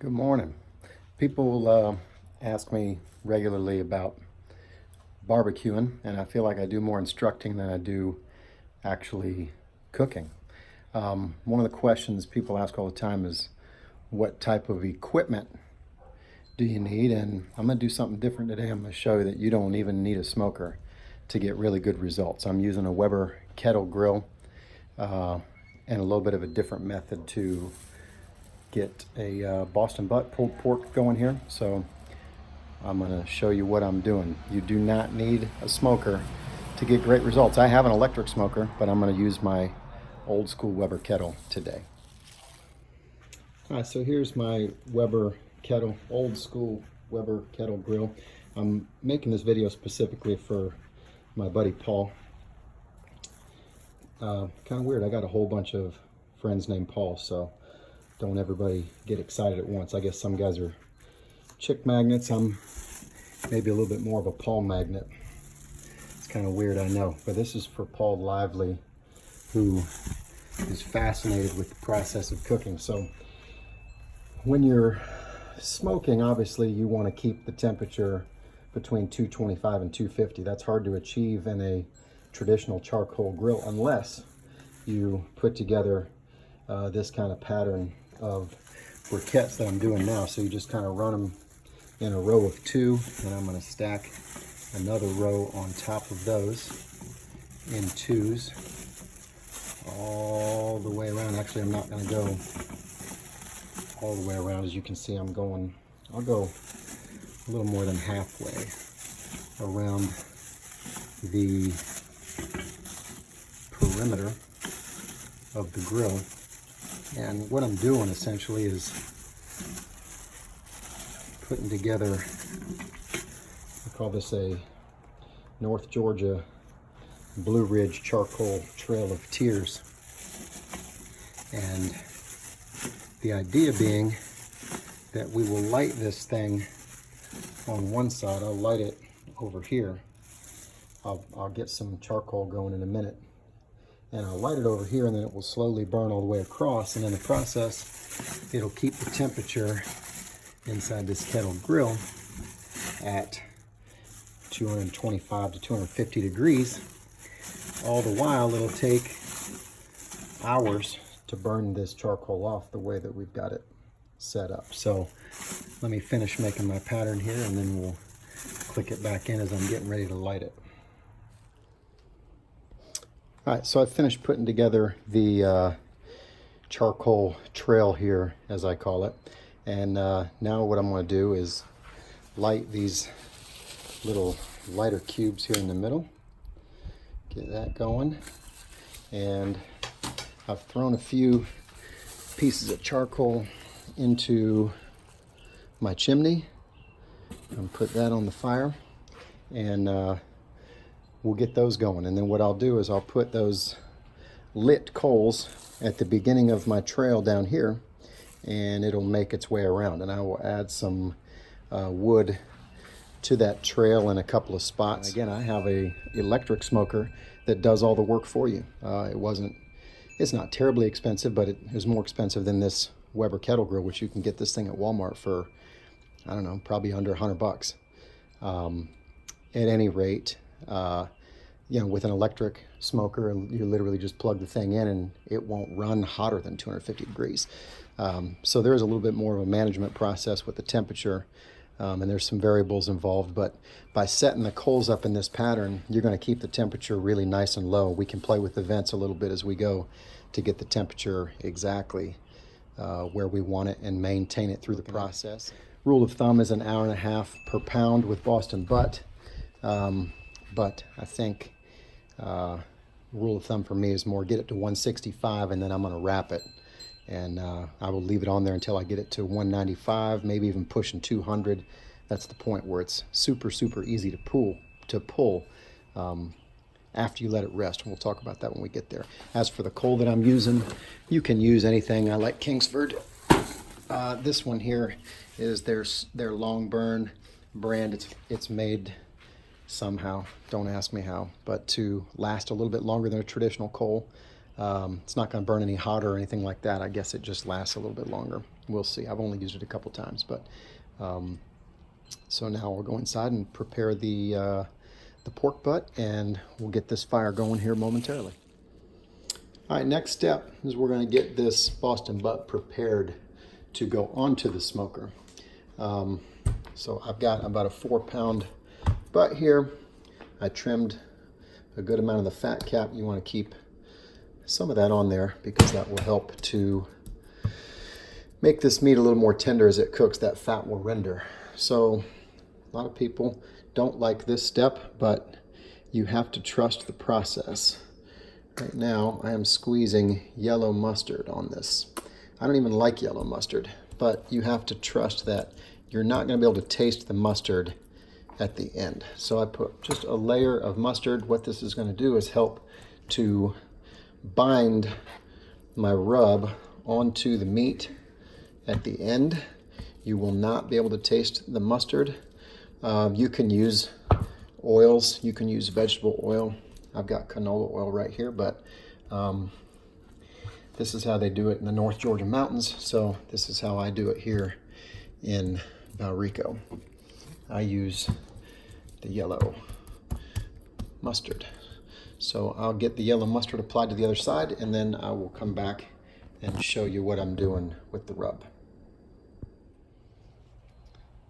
Good morning. People ask me regularly about barbecuing, and I feel like I do more instructing than I do actually cooking. One of the questions people ask all the time is, what type of equipment do you need? And I'm going to do something different today. I'm going to show you that you don't even need a smoker to get really good results. I'm using a Weber Kettle grill and a little bit of a different method to get a Boston butt pulled pork going here. So I'm going to show you what I'm doing. You do not need a smoker to get great results. I have an electric smoker, but I'm going to use my old school Weber kettle today. All right, so here's my Weber kettle, old school Weber kettle grill. I'm making this video specifically for my buddy Paul. Kind of weird, I got a whole bunch of friends named Paul, so don't everybody get excited at once. I guess some guys are chick magnets. I'm maybe a little bit more of a Paul magnet. It's kind of weird, I know, but this is for Paul Lively, who is fascinated with the process of cooking. So when you're smoking, obviously you want to keep the temperature between 225 and 250. That's hard to achieve in a traditional charcoal grill unless you put together this kind of pattern of briquettes that I'm doing now. So you just kind of run them in a row of two, and I'm going to stack another row on top of those in twos all the way around. Actually, I'm not going to go all the way around. As you can see, I'll go a little more than halfway around the perimeter of the grill. And what I'm doing essentially is putting together, I call this a North Georgia Blue Ridge charcoal trail of tears. And the idea being that we will light this thing on one side. I'll light it over here. I'll get some charcoal going in a minute. And I'll light it over here, and then it will slowly burn all the way across. And in the process, it'll keep the temperature inside this kettle grill at 225 to 250 degrees. All the while, it'll take hours to burn this charcoal off the way that we've got it set up. So let me finish making my pattern here, and then we'll click it back in as I'm getting ready to light it. All right, so I've finished putting together the charcoal trail here, as I call it. And now what I'm going to do is light these little lighter cubes here in the middle. Get that going. And I've thrown a few pieces of charcoal into my chimney and put that on the fire. And we'll get those going. And then what I'll do is I'll put those lit coals at the beginning of my trail down here, and it'll make its way around. And I will add some wood to that trail in a couple of spots. Again, I have a electric smoker that does all the work for you. It's not terribly expensive, but it is more expensive than this Weber kettle grill, which you can get this thing at Walmart for, I don't know, probably under $100. At any rate, with an electric smoker, you literally just plug the thing in and it won't run hotter than 250 degrees. So there's a little bit more of a management process with the temperature, and there's some variables involved, but by setting the coals up in this pattern, you're going to keep the temperature really nice and low. We can play with the vents a little bit as we go to get the temperature exactly where we want it and maintain it through the process. Rule of thumb is 1.5 hours per pound with Boston butt. But I think rule of thumb for me is more get it to 165, and then I'm going to wrap it. And I will leave it on there until I get it to 195, maybe even pushing 200. That's the point where it's super, super easy to pull after you let it rest. And we'll talk about that when we get there. As for the coal that I'm using, you can use anything. I like Kingsford. This one here is their long burn brand. It's made somehow, don't ask me how, but to last a little bit longer than a traditional coal. It's not going to burn any hotter or anything like that. I guess it just lasts a little bit longer. We'll see. I've only used it a couple times, but so now we'll go inside and prepare the pork butt, and we'll get this fire going here momentarily. All right, next step is we're going to get this Boston butt prepared to go onto the smoker. So I've got about a 4-pound butt here. I trimmed a good amount of the fat cap. You want to keep some of that on there because that will help to make this meat a little more tender as it cooks. That fat will render. So a lot of people don't like this step, but you have to trust the process. Right now I am squeezing yellow mustard on this. I don't even like yellow mustard, but you have to trust that you're not going to be able to taste the mustard at the end. So I put just a layer of mustard. What this is going to do is help to bind my rub onto the meat at the end. You will not be able to taste the mustard. You can use oils. You can use vegetable oil. I've got canola oil right here, but this is how they do it in the North Georgia mountains. So this is how I do it here in Valrico. I use the yellow mustard. So I'll get the yellow mustard applied to the other side, and then I will come back and show you what I'm doing with the rub.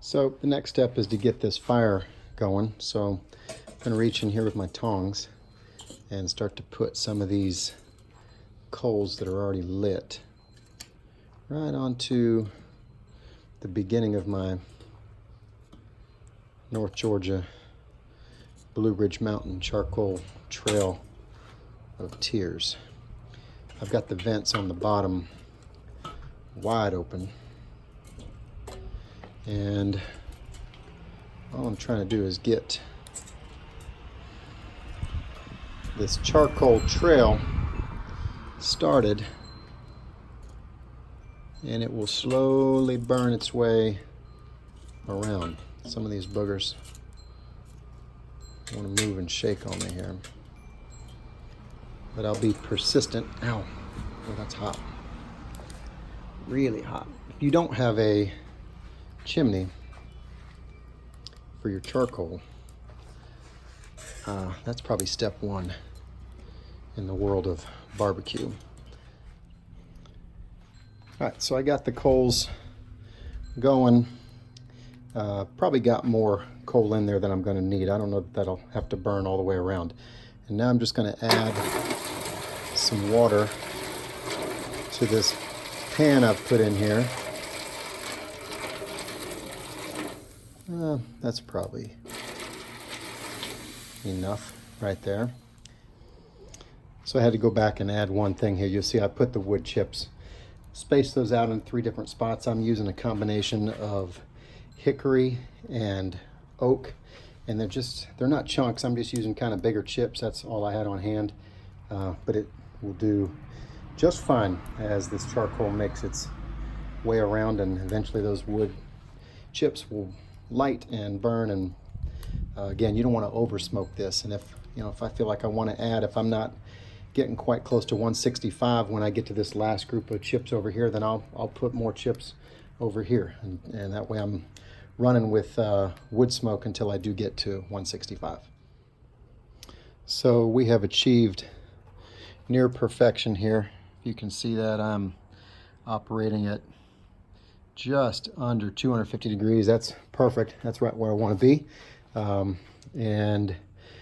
So the next step is to get this fire going. So I'm going to reach in here with my tongs and start to put some of these coals that are already lit right onto the beginning of my North Georgia Blue Ridge Mountain charcoal trail of tears. I've got the vents on the bottom wide open, and all I'm trying to do is get this charcoal trail started, and it will slowly burn its way around. Some of these boogers want to move and shake on me here, but I'll be persistent. Ow, oh, that's hot, really hot. If you don't have a chimney for your charcoal, that's probably step one in the world of barbecue. All right, so I got the coals going. Probably got more coal in there than I'm going to need. I don't know if that'll have to burn all the way around. And now I'm just going to add some water to this pan I've put in here. That's probably enough right there. So I had to go back and add one thing here. You'll see I put the wood chips, spaced those out in 3 different spots. I'm using a combination of hickory and oak, and they're not chunks. I'm just using kind of bigger chips. That's all I had on hand, but it will do just fine as this charcoal makes its way around, and eventually those wood chips will light and burn. And again, you don't want to over smoke this. And if I feel like I want to add, if I'm not getting quite close to 165 when I get to this last group of chips over here, then I'll put more chips over here, and that way I'm running with wood smoke until I do get to 165. So we have achieved near perfection here. You can see that I'm operating at just under 250 degrees. That's perfect. That's right where I want to be. And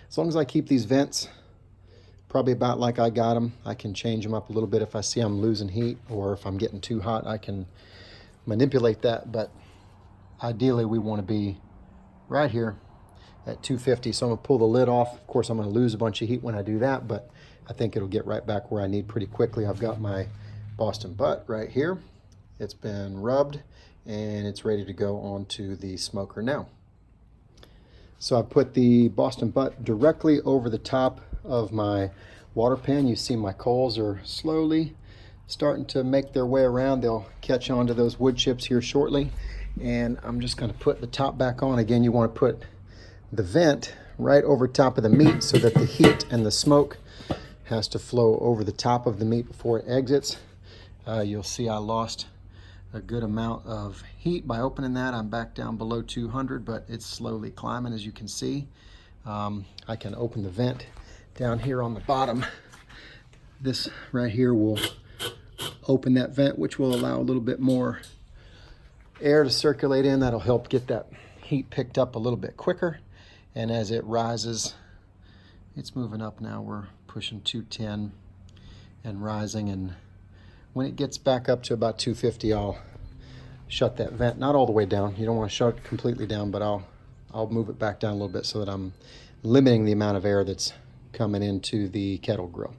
as long as I keep these vents probably about like I got them, I can change them up a little bit if I see I'm losing heat, or if I'm getting too hot, I can manipulate that. But ideally we want to be right here at 250. So I'm gonna pull the lid off. Of course, I'm gonna lose a bunch of heat when I do that, but I think it'll get right back where I need pretty quickly. I've got my Boston butt right here. It's been rubbed and it's ready to go onto the smoker now. So I put the Boston butt directly over the top of my water pan. You see my coals are slowly starting to make their way around. They'll catch on to those wood chips here shortly. And I'm just going to put the top back on. Again, you want to put the vent right over top of the meat so that the heat and the smoke has to flow over the top of the meat before it exits. You'll see I lost a good amount of heat by opening that. I'm back down below 200, but it's slowly climbing, as you can see. I can open the vent down here on the bottom. This right here will open that vent, which will allow a little bit more air to circulate in. That'll help get that heat picked up a little bit quicker. And as it rises, it's moving up now. We're pushing 210 and rising, and when it gets back up to about 250, I'll shut that vent, not all the way down. You don't want to shut it completely down, but I'll move it back down a little bit so that I'm limiting the amount of air that's coming into the Kettle grill.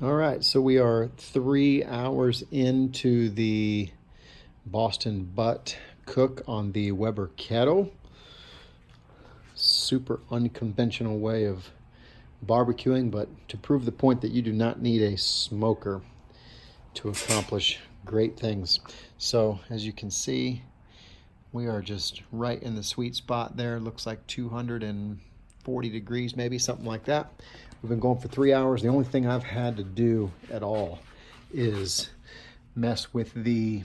All right, so we are 3 hours into the Boston butt cook on the Weber Kettle. Super unconventional way of barbecuing, but to prove the point that you do not need a smoker to accomplish great things. So as you can see, we are just right in the sweet spot there. Looks like 240 degrees, maybe something like that. We've been going for 3 hours. The only thing I've had to do at all is mess with the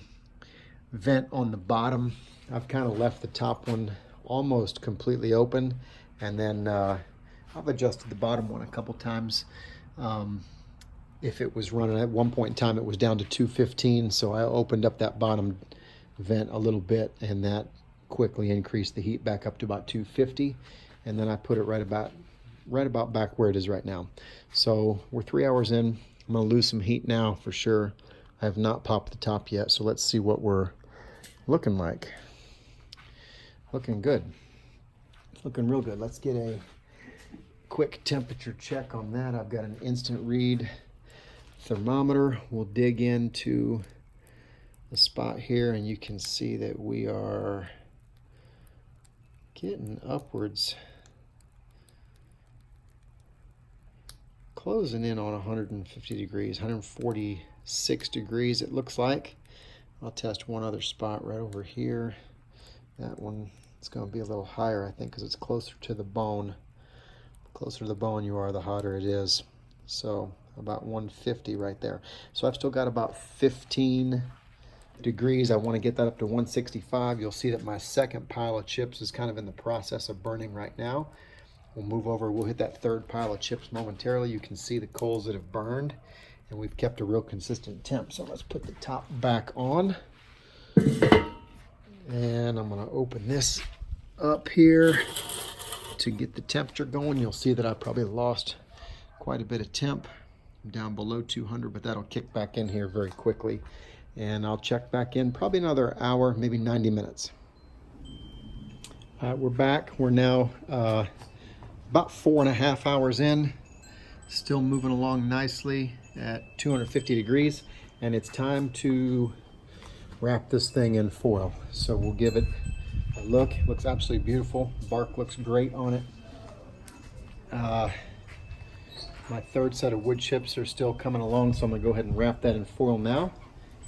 vent on the bottom. I've kind of left the top one almost completely open, and then I've adjusted the bottom one a couple times. If it was running at one point in time, it was down to 215, so I opened up that bottom vent a little bit, and that quickly increased the heat back up to about 250, and then I put it right about back where it is right now. So we're 3 hours in. I'm gonna lose some heat now for sure. I have not popped the top yet, so let's see what we're looking like. Looking good. Looking real good. Let's get a quick temperature check on that. I've got an instant read thermometer. We'll dig into the spot here, and you can see that we are getting upwards, closing in on 150 degrees, 146 degrees it looks like. I'll test one other spot right over here. That one, it's going to be a little higher, I think, because it's closer to the bone. The closer to the bone you are, the hotter it is. So about 150 right there. So I've still got about 15 degrees. I want to get that up to 165. You'll see that my second pile of chips is kind of in the process of burning right now. We'll move over, we'll hit that third pile of chips momentarily. You can see the coals that have burned, and we've kept a real consistent temp. So let's put the top back on. And I'm gonna open this up here to get the temperature going. You'll see that I probably lost quite a bit of temp. I'm down below 200, but that'll kick back in here very quickly. And I'll check back in probably another hour, maybe 90 minutes. All right, we're back. We're now about 4.5 hours in, still moving along nicely at 250 degrees, and it's time to wrap this thing in foil. So we'll give it a look. It looks absolutely beautiful. Bark looks great on it. My third set of wood chips are still coming along, so I'm gonna go ahead and wrap that in foil now,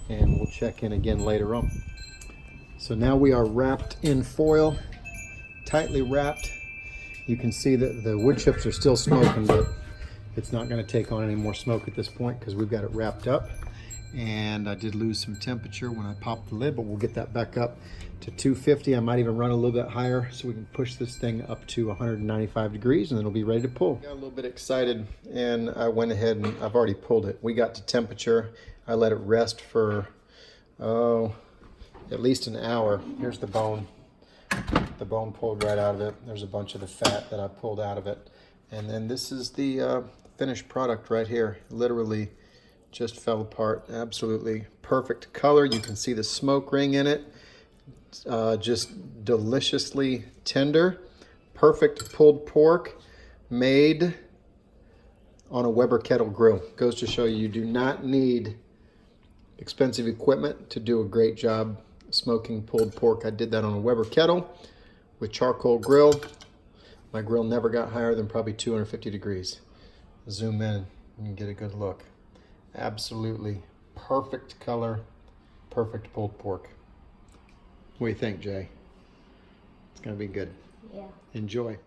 and we'll check in again later on. So now we are wrapped in foil, tightly wrapped. You can see that the wood chips are still smoking, but it's not going to take on any more smoke at this point because we've got it wrapped up. And I did lose some temperature when I popped the lid, but we'll get that back up to 250. I might even run a little bit higher so we can push this thing up to 195 degrees, and then it'll be ready to pull. Got a little bit excited, and I went ahead and I've already pulled it. We got to temperature. I let it rest for, at least an hour. Here's the bone. The bone pulled right out of it. There's a bunch of the fat that I pulled out of it. And then this is the finished product right here. Literally just fell apart. Absolutely perfect color. You can see the smoke ring in it. Just deliciously tender. Perfect pulled pork made on a Weber Kettle grill. Goes to show you, you do not need expensive equipment to do a great job smoking pulled pork. I did that on a Weber Kettle with charcoal grill. My grill never got higher than probably 250 degrees. Zoom in and get a good look. Absolutely perfect color, perfect pulled pork. What do you think, Jay? It's gonna be good. Yeah. Enjoy.